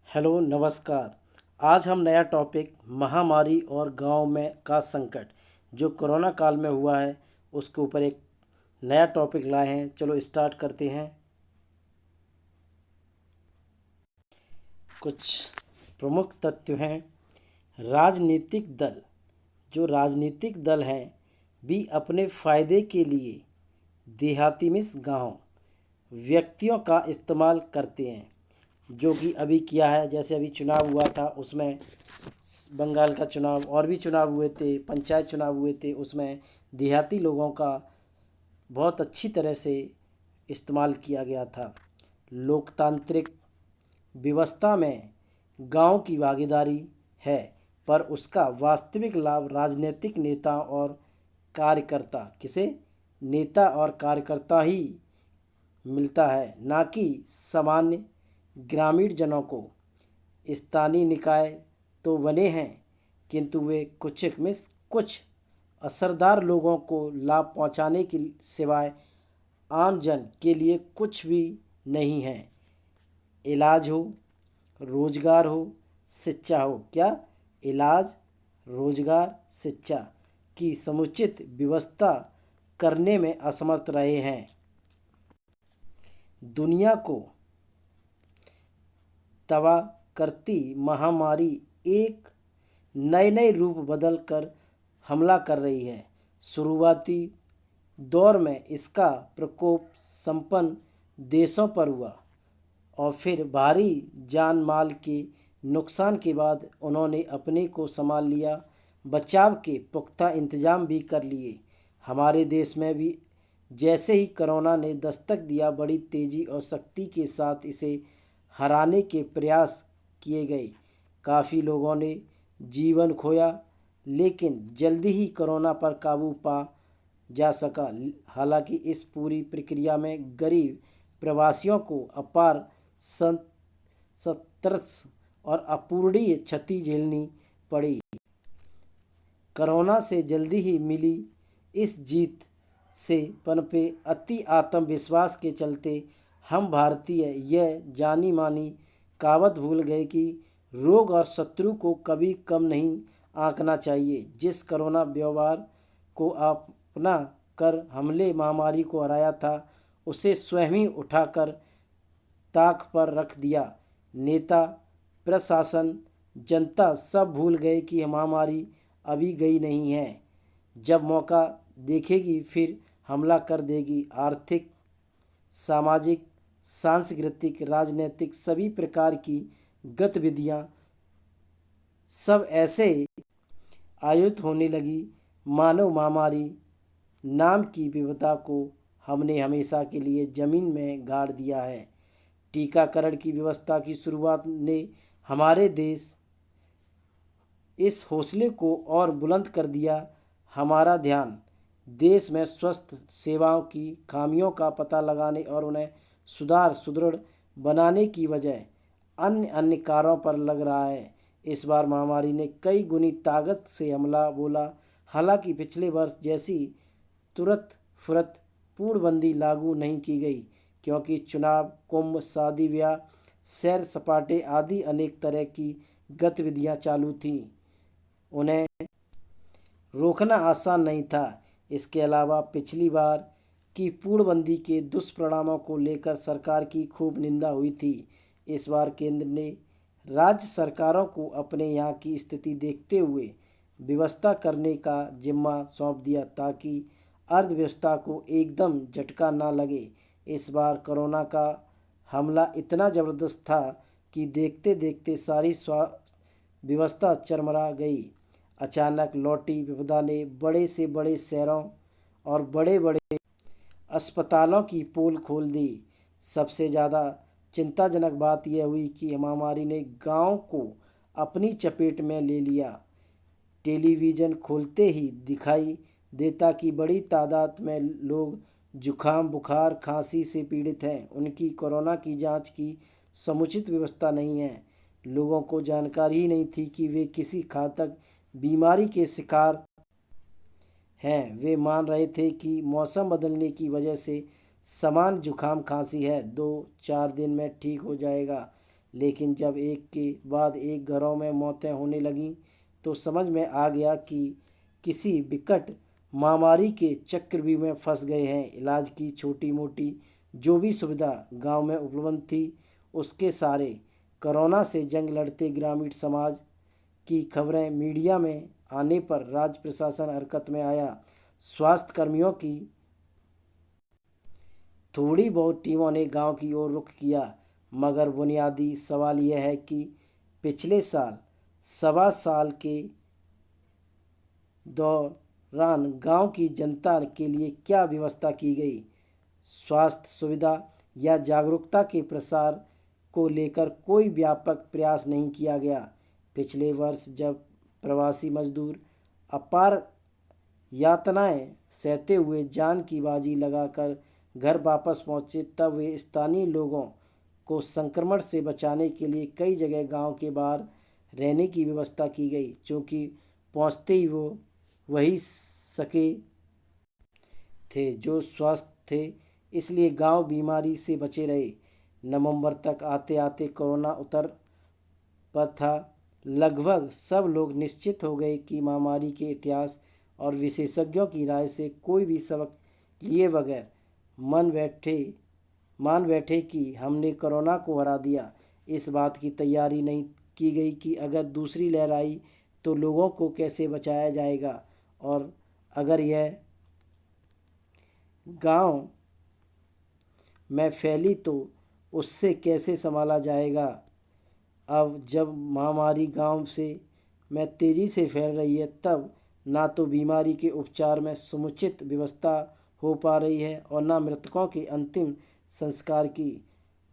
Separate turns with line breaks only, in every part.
Hello नमस्कार। आज हम नया टॉपिक महामारी और गांव में का संकट जो कोरोना काल में हुआ है उसके ऊपर एक नया टॉपिक लाए हैं। चलो स्टार्ट करते हैं। कुछ प्रमुख तथ्य हैं। राजनीतिक दल जो राजनीतिक दल हैं भी अपने फ़ायदे के लिए देहाती में गांव व्यक्तियों का इस्तेमाल करते हैं, जो कि अभी किया है। जैसे अभी चुनाव हुआ था, उसमें बंगाल का चुनाव और भी चुनाव हुए थे, पंचायत चुनाव हुए थे, उसमें देहाती लोगों का बहुत अच्छी तरह से इस्तेमाल किया गया था। लोकतांत्रिक व्यवस्था में गांव की भागीदारी है, पर उसका वास्तविक लाभ राजनीतिक नेता और कार्यकर्ता किसे नेता और कार्यकर्ता ही मिलता है, ना कि सामान्य ग्रामीण जनों को। स्थानीय निकाय तो बने हैं, किंतु वे कुछ असरदार लोगों को लाभ पहुंचाने के सिवाय आम जन के लिए कुछ भी नहीं है। इलाज हो, रोजगार हो, शिक्षा हो, क्या इलाज, रोजगार, शिक्षा की समुचित व्यवस्था करने में असमर्थ रहे हैं। दुनिया को तबाह करती महामारी एक नए नए रूप बदल कर हमला कर रही है। शुरुआती दौर में इसका प्रकोप संपन्न देशों पर हुआ और फिर भारी जान माल के नुकसान के बाद उन्होंने अपने को संभाल लिया। बचाव के पुख्ता इंतजाम भी कर लिए। हमारे देश में भी जैसे ही कोरोना ने दस्तक दिया, बड़ी तेज़ी और शक्ति के साथ इसे हराने के प्रयास किए गए। काफ़ी लोगों ने जीवन खोया, लेकिन जल्दी ही कोरोना पर काबू पा जा सका। हालांकि इस पूरी प्रक्रिया में गरीब प्रवासियों को अपार संतर्स और अपूरणीय क्षति झेलनी पड़ी। कोरोना से जल्दी ही मिली इस जीत से पनपे अति आत्मविश्वास के चलते हम भारतीय यह जानी मानी कहावत भूल गए कि रोग और शत्रु को कभी कम नहीं आंकना चाहिए। जिस कोरोना व्यवहार को अपना कर हमले महामारी को हराया था, उसे स्वयं ही उठाकर ताक पर रख दिया। नेता, प्रशासन, जनता सब भूल गए कि महामारी अभी गई नहीं है। जब मौका देखेगी फिर हमला कर देगी। आर्थिक, सामाजिक, सांस्कृतिक, राजनीतिक सभी प्रकार की गतिविधियां सब ऐसे आयुत होने लगी मानव महामारी नाम की विपदा को हमने हमेशा के लिए जमीन में गाड़ दिया है। टीकाकरण की व्यवस्था की शुरुआत ने हमारे देश इस हौसले को और बुलंद कर दिया। हमारा ध्यान देश में स्वास्थ्य सेवाओं की खामियों का पता लगाने और उन्हें सुदृढ़ बनाने की बजाय अन्य अन्य कार्यों पर लग रहा है। इस बार महामारी ने कई गुनी ताकत से हमला बोला। हालांकि पिछले वर्ष जैसी तुरंत फुरत पूर्णबंदी लागू नहीं की गई, क्योंकि चुनाव, कुंभ, शादी ब्याह, सैर सपाटे आदि अनेक तरह की गतिविधियां चालू थीं। उन्हें रोकना आसान नहीं था। इसके अलावा पिछली बार की पूर्णबंदी के दुष्परिणामों को लेकर सरकार की खूब निंदा हुई थी। इस बार केंद्र ने राज्य सरकारों को अपने यहाँ की स्थिति देखते हुए व्यवस्था करने का जिम्मा सौंप दिया, ताकि अर्थव्यवस्था को एकदम झटका ना लगे। इस बार कोरोना का हमला इतना ज़बरदस्त था कि देखते देखते सारी स्वास्थ्य व्यवस्था चरमरा गई। अचानक लौटी विपदा ने बड़े से बड़े शहरों और बड़े बड़े अस्पतालों की पोल खोल दी। सबसे ज़्यादा चिंताजनक बात यह हुई कि महामारी ने गांव को अपनी चपेट में ले लिया। टेलीविज़न खोलते ही दिखाई देता कि बड़ी तादाद में लोग जुखाम, बुखार, खांसी से पीड़ित हैं। उनकी कोरोना की जांच की समुचित व्यवस्था नहीं है। लोगों को जानकारी ही नहीं थी कि वे किसी घातक बीमारी के शिकार हैं। वे मान रहे थे कि मौसम बदलने की वजह से सामान्य जुखाम खांसी है, 2-4 दिन में ठीक हो जाएगा। लेकिन जब एक के बाद एक घरों में मौतें होने लगीं तो समझ में आ गया कि किसी विकट महामारी के चक्रव्यूह में फंस गए हैं। इलाज की छोटी मोटी जो भी सुविधा गांव में उपलब्ध थी उसके सारे कोरोना से जंग लड़ते ग्रामीण समाज की खबरें मीडिया में आने पर राज्य प्रशासन हरकत में आया। स्वास्थ्य कर्मियों की थोड़ी बहुत टीमों ने गांव की ओर रुख किया, मगर बुनियादी सवाल यह है कि पिछले सवा साल के दौरान गांव की जनता के लिए क्या व्यवस्था की गई। स्वास्थ्य सुविधा या जागरूकता के प्रसार को लेकर कोई व्यापक प्रयास नहीं किया गया। पिछले वर्ष जब प्रवासी मजदूर अपार यातनाएं सहते हुए जान की बाजी लगाकर घर वापस पहुंचे तब वे स्थानीय लोगों को संक्रमण से बचाने के लिए कई जगह गांव के बाहर रहने की व्यवस्था की गई, क्योंकि पहुंचते ही वो वही सके थे जो स्वस्थ थे, इसलिए गांव बीमारी से बचे रहे। नवंबर तक आते आते कोरोना उतर पर था। लगभग सब लोग निश्चित हो गए कि महामारी के इतिहास और विशेषज्ञों की राय से कोई भी सबक लिए बगैर मान बैठे कि हमने कोरोना को हरा दिया। इस बात की तैयारी नहीं की गई कि अगर दूसरी लहर आई तो लोगों को कैसे बचाया जाएगा, और अगर यह गांव में फैली तो उससे कैसे संभाला जाएगा। अब जब महामारी गांव में तेज़ी से फैल रही है तब ना तो बीमारी के उपचार में समुचित व्यवस्था हो पा रही है और न मृतकों के अंतिम संस्कार की।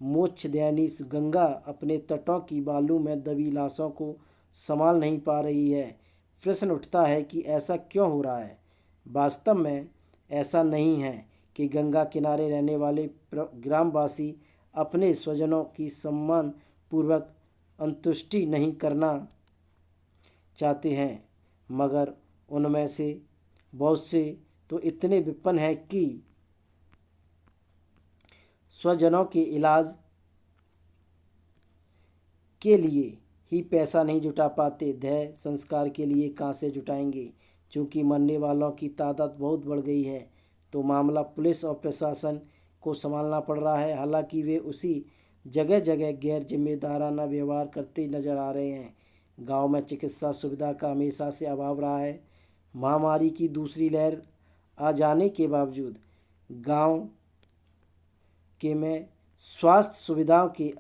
मोक्षदायिनी गंगा अपने तटों की बालू में दबी लाशों को संभाल नहीं पा रही है। प्रश्न उठता है कि ऐसा क्यों हो रहा है। वास्तव में ऐसा नहीं है कि गंगा किनारे रहने वाले ग्रामवासी अपने स्वजनों की सम्मान पूर्वक अंत्येष्टि नहीं करना चाहते हैं, मगर उनमें से बहुत से तो इतने विपन्न हैं कि स्वजनों के इलाज के लिए ही पैसा नहीं जुटा पाते, देह संस्कार के लिए कहाँ से जुटाएंगे। चूँकि मरने वालों की तादाद बहुत बढ़ गई है तो मामला पुलिस और प्रशासन को संभालना पड़ रहा है। हालांकि वे उसी जगह जगह गैर जिम्मेदाराना व्यवहार करते नजर आ रहे हैं। गांव में चिकित्सा सुविधा का हमेशा से अभाव रहा है। महामारी की दूसरी लहर आ जाने के बावजूद गांव के में स्वास्थ्य सुविधाओं के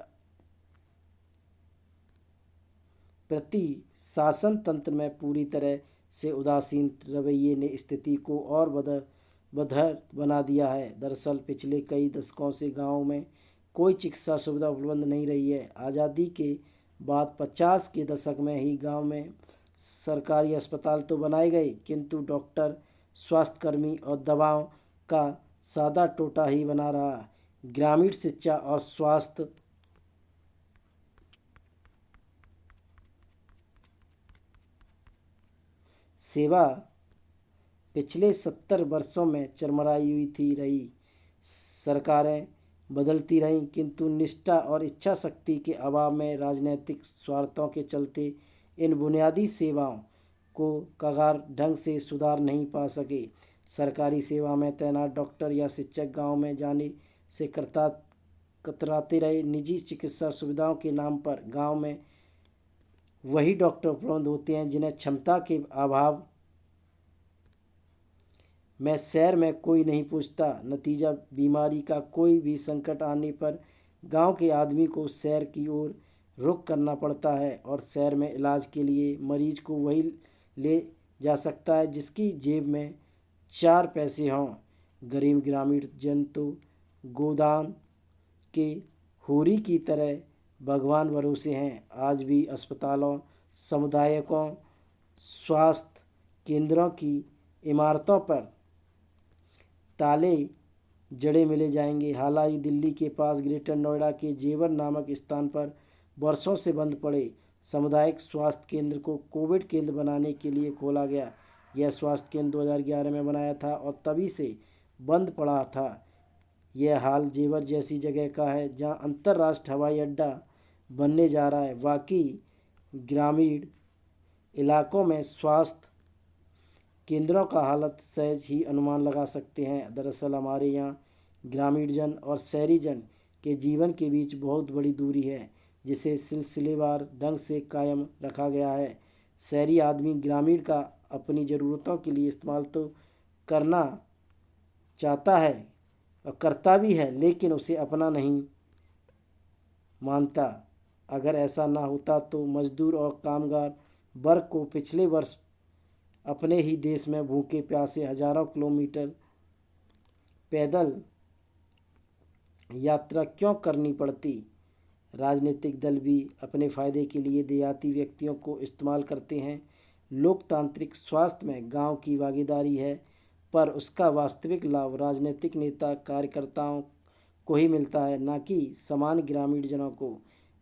प्रति शासन तंत्र में पूरी तरह से उदासीन रवैये ने स्थिति को और बदतर बना दिया है। दरअसल पिछले कई दशकों से गांव में कोई चिकित्सा सुविधा उपलब्ध नहीं रही है। आज़ादी के बाद 50 के दशक में ही गांव में सरकारी अस्पताल तो बनाए गए, किंतु डॉक्टर, स्वास्थ्यकर्मी और दवाओं का सादा टोटा ही बना रहा। ग्रामीण शिक्षा और स्वास्थ्य सेवा पिछले 70 वर्षों में चरमराई हुई रही। सरकारें बदलती रहीं, किंतु निष्ठा और इच्छा शक्ति के अभाव में राजनीतिक स्वार्थों के चलते इन बुनियादी सेवाओं को कगार ढंग से सुधार नहीं पा सके। सरकारी सेवा में तैनात डॉक्टर या शिक्षक गांव में जाने से कतराते रहे। निजी चिकित्सा सुविधाओं के नाम पर गांव में वही डॉक्टर उपलब्ध होते हैं जिन्हें क्षमता के अभाव में शहर में कोई नहीं पूछता। नतीजा, बीमारी का कोई भी संकट आने पर गांव के आदमी को शहर की ओर रुख करना पड़ता है और शहर में इलाज के लिए मरीज को वही ले जा सकता है जिसकी जेब में 4 पैसे हों। गरीब ग्रामीण जन तो गोदान के होरी की तरह भगवान भरोसे हैं। आज भी अस्पतालों, सामुदायिकों स्वास्थ्य केंद्रों की इमारतों पर ताले जड़े मिले जाएंगे। हालांकि दिल्ली के पास ग्रेटर नोएडा के जेवर नामक स्थान पर वर्षों से बंद पड़े सामुदायिक स्वास्थ्य केंद्र को कोविड केंद्र बनाने के लिए खोला गया। यह स्वास्थ्य केंद्र 2011 में बनाया था और तभी से बंद पड़ा था। यह हाल जेवर जैसी जगह का है जहां अंतर्राष्ट्रीय हवाई अड्डा बनने जा रहा है। वाकई ग्रामीण इलाकों में स्वास्थ्य केंद्रों का हालत सहज ही अनुमान लगा सकते हैं। दरअसल हमारे यहाँ ग्रामीण जन और शहरी जन के जीवन के बीच बहुत बड़ी दूरी है, जिसे सिलसिलेवार ढंग से कायम रखा गया है। शहरी आदमी ग्रामीण का अपनी ज़रूरतों के लिए इस्तेमाल तो करना चाहता है और करता भी है, लेकिन उसे अपना नहीं मानता। अगर ऐसा ना होता तो मजदूर और कामगार वर्ग को पिछले वर्ष अपने ही देश में भूखे प्यासे हजारों किलोमीटर पैदल यात्रा क्यों करनी पड़ती। राजनीतिक दल भी अपने फ़ायदे के लिए देहाती व्यक्तियों को इस्तेमाल करते हैं। लोकतांत्रिक स्वास्थ्य में गांव की भागीदारी है, पर उसका वास्तविक लाभ राजनीतिक नेता कार्यकर्ताओं को ही मिलता है, ना कि सामान्य ग्रामीण जनों को।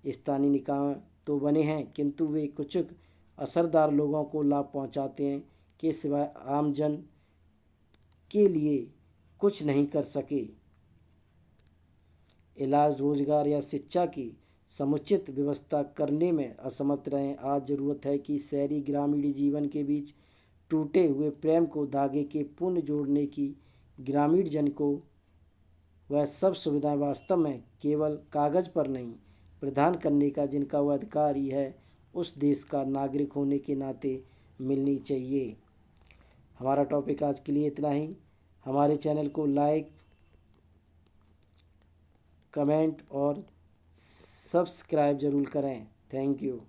स्थानीय निकाय तो बने हैं, किंतु वे कुछ असरदार लोगों को लाभ पहुंचाते हैं के सिवाय आम जन के लिए कुछ नहीं कर सके। इलाज, रोजगार या शिक्षा की समुचित व्यवस्था करने में असमर्थ रहे। आज ज़रूरत है कि शहरी ग्रामीण जीवन के बीच टूटे हुए प्रेम को धागे के पुनः जोड़ने की। ग्रामीण जन को वह सब सुविधाएं वास्तव में केवल कागज़ पर नहीं प्रदान करने का जिनका वह अधिकार ही है, उस देश का नागरिक होने के नाते मिलनी चाहिए। हमारा टॉपिक आज के लिए इतना ही। हमारे चैनल को लाइक, कमेंट और सब्सक्राइब ज़रूर करें। Thank you.